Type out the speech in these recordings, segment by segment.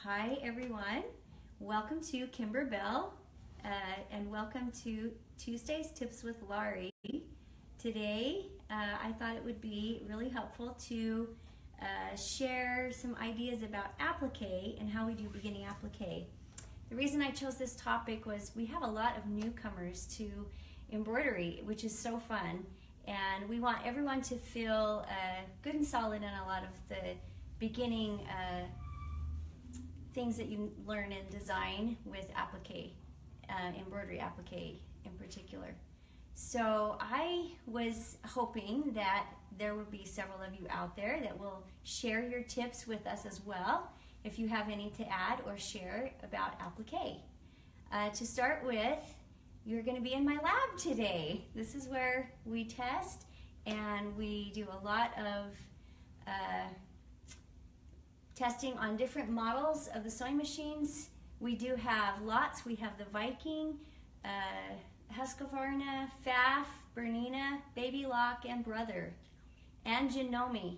Hi everyone, welcome to Kimber Bell and welcome to Tuesday's Tips with Laurie. Today I thought it would be really helpful to share some ideas about applique and how we do beginning applique. The reason I chose this topic was we have a lot of newcomers to embroidery, which is so fun, and we want everyone to feel good and solid in a lot of the beginning things that you learn in design with applique, embroidery applique in particular. So I was hoping that there would be several of you out there that will share your tips with us as well, if you have any to add or share about applique. To start with, you're going to be in my lab today. This is where we test and we do a lot of testing on different models of the sewing machines. We do have lots. We have the Viking, Husqvarna, Pfaff, Bernina, Baby Lock, and Brother, and Janome.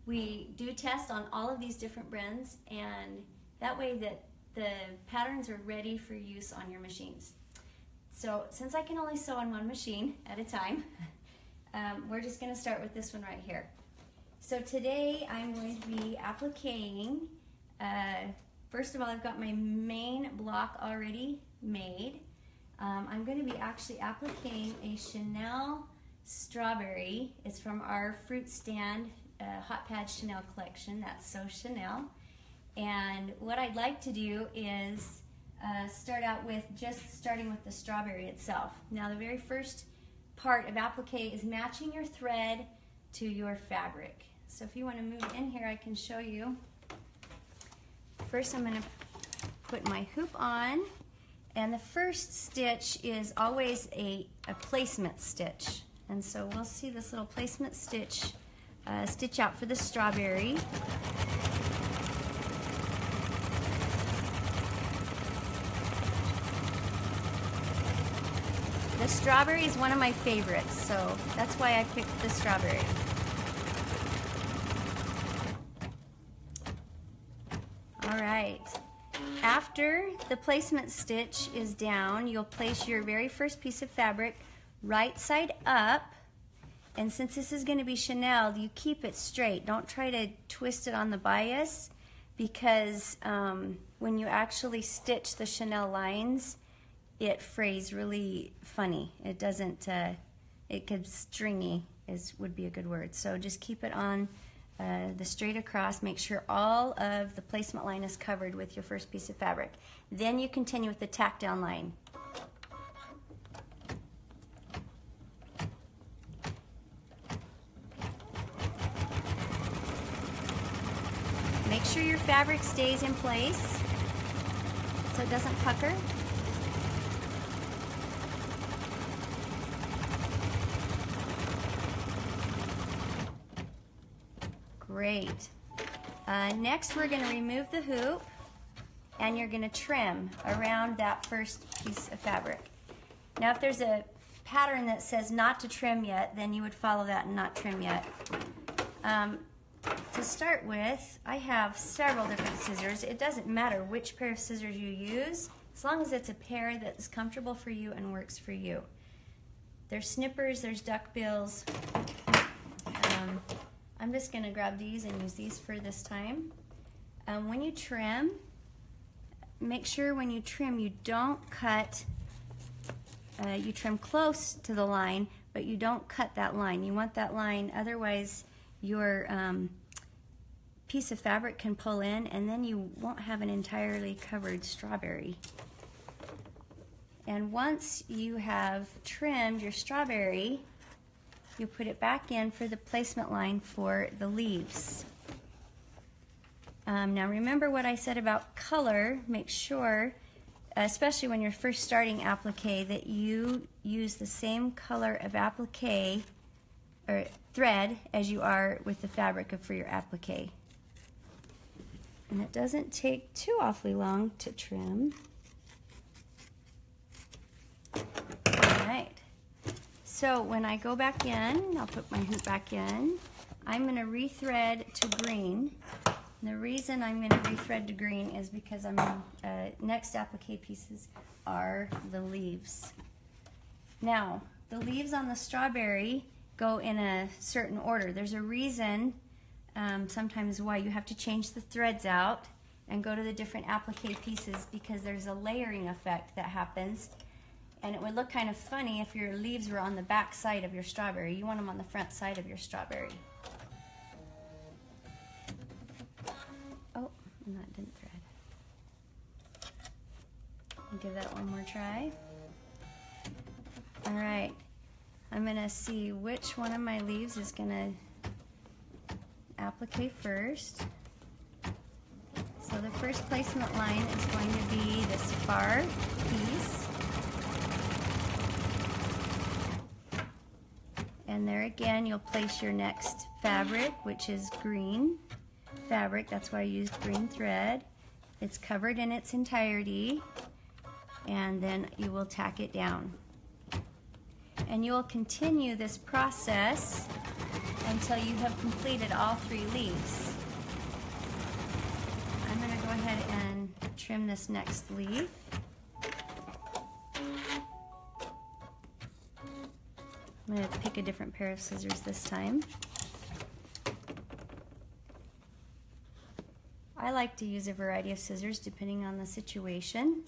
We do test on all of these different brands, and that way that the patterns are ready for use on your machines. So since I can only sew on one machine at a time, we're just going to start with this one right here. So today I'm going to be appliquing. First of all, I've got my main block already made. I'm going to be actually appliquing a Chanel strawberry. It's from our fruit stand Hot Pad Chanel collection. That's So Chanel. And what I'd like to do is start out with just starting with the strawberry itself. Now the very first part of applique is matching your thread to your fabric. So if you want to move in here, I can show you. First I'm going to put my hoop on, and the first stitch is always a placement stitch. And so we'll see this little placement stitch stitch out for the strawberry. The strawberry is one of my favorites, so that's why I picked the strawberry. Alright, after the placement stitch is down, you'll place your very first piece of fabric right side up, and since this is going to be Chanel, you keep it straight. Don't try to twist it on the bias, because when you actually stitch the Chanel lines, it frays really funny. It doesn't, it could stringy would be a good word. So just keep it on the straight across. Make sure all of the placement line is covered with your first piece of fabric. Then you continue with the tack down line. Make sure your fabric stays in place so it doesn't pucker. Great. Next we're going to remove the hoop, and you're going to trim around that first piece of fabric. Now if there's a pattern that says not to trim yet, then you would follow that and not trim yet. To start with, I have several different scissors. It doesn't matter which pair of scissors you use, as long as it's a pair that is comfortable for you and works for you. There's snippers, there's duckbills. I'm just going to grab these and use these for this time. When you trim, make sure when you trim you don't cut, you trim close to the line, but you don't cut that line. You want that line, otherwise your piece of fabric can pull in, and then you won't have an entirely covered strawberry. And once you have trimmed your strawberry, you put it back in for the placement line for the leaves. Now remember what I said about color. Make sure, especially when you're first starting applique, that you use the same color of applique or thread as you are with the fabric for your applique. And it doesn't take too awfully long to trim. Alright. So when I go back in, I'll put my hoop back in, I'm going to rethread to green, The reason I'm going to rethread to green is because next applique pieces are the leaves. Now, the leaves on the strawberry go in a certain order. There's a reason sometimes why you have to change the threads out and go to the different applique pieces, because there's a layering effect that happens, and it would look kind of funny if your leaves were on the back side of your strawberry. You want them on the front side of your strawberry. Oh, and that didn't thread. I'll give that one more try. All right, I'm gonna see which one of my leaves is gonna applique first. So the first placement line is going to be this far piece. And there again, you'll place your next fabric, which is green fabric. That's why I used green thread. It's covered in its entirety. And then you will tack it down. And you will continue this process until you have completed all 3 leaves. I'm going to go ahead and trim this next leaf. I'm going to pick a different pair of scissors this time. I like to use a variety of scissors depending on the situation.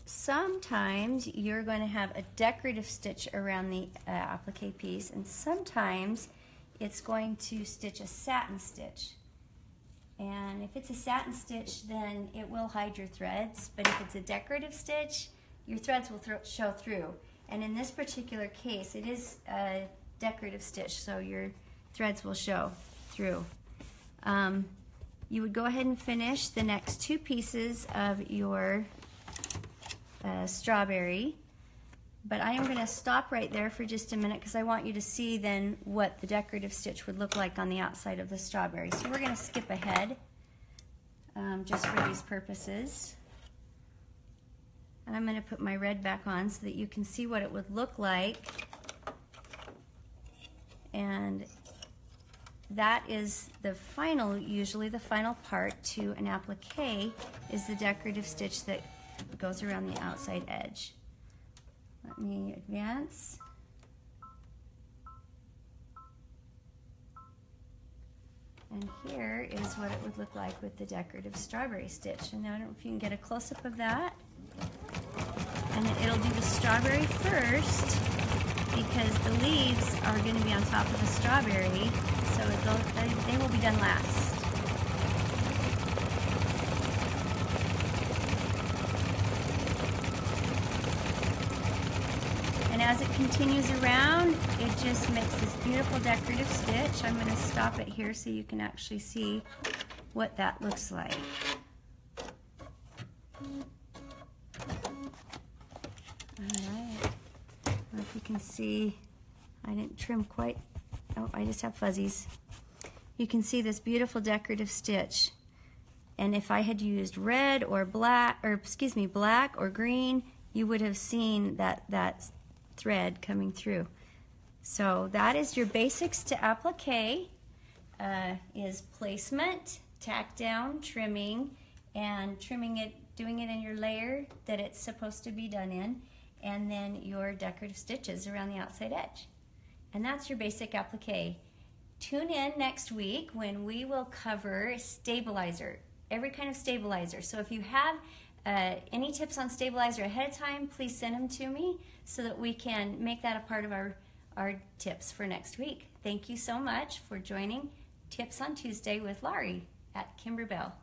Sometimes you're going to have a decorative stitch around the applique piece, and sometimes it's going to stitch a satin stitch. And if it's a satin stitch, then it will hide your threads, but if it's a decorative stitch, your threads will show through. And in this particular case, it is a decorative stitch, so your threads will show through. You would go ahead and finish the next 2 pieces of your strawberry, but I am going to stop right there for just a minute because I want you to see then what the decorative stitch would look like on the outside of the strawberry. So we're going to skip ahead just for these purposes. And I'm going to put my red back on so that you can see what it would look like. And that is the final, usually the final part to an applique is the decorative stitch that goes around the outside edge. Let me advance. And here is what it would look like with the decorative strawberry stitch. And I don't know if you can get a close-up of that. And it'll do the strawberry first because the leaves are going to be on top of the strawberry, so they will be done last. As it continues around, it just makes this beautiful decorative stitch. I'm going to stop it here so you can actually see what that looks like. Alright, if you can see, I didn't trim quite, oh, I just have fuzzies. You can see this beautiful decorative stitch. And if I had used red or black, or excuse me, black or green, you would have seen that thread coming through. So that is your basics to applique, is placement, tack down, trimming, and trimming it, doing it in your layer that it's supposed to be done in, and then your decorative stitches around the outside edge. And that's your basic applique. Tune in next week when we will cover stabilizer, every kind of stabilizer. So if you have any tips on stabilizer ahead of time, please send them to me so that we can make that a part of our tips for next week. Thank you so much for joining Tips on Tuesday with Laurie at Kimber Bell.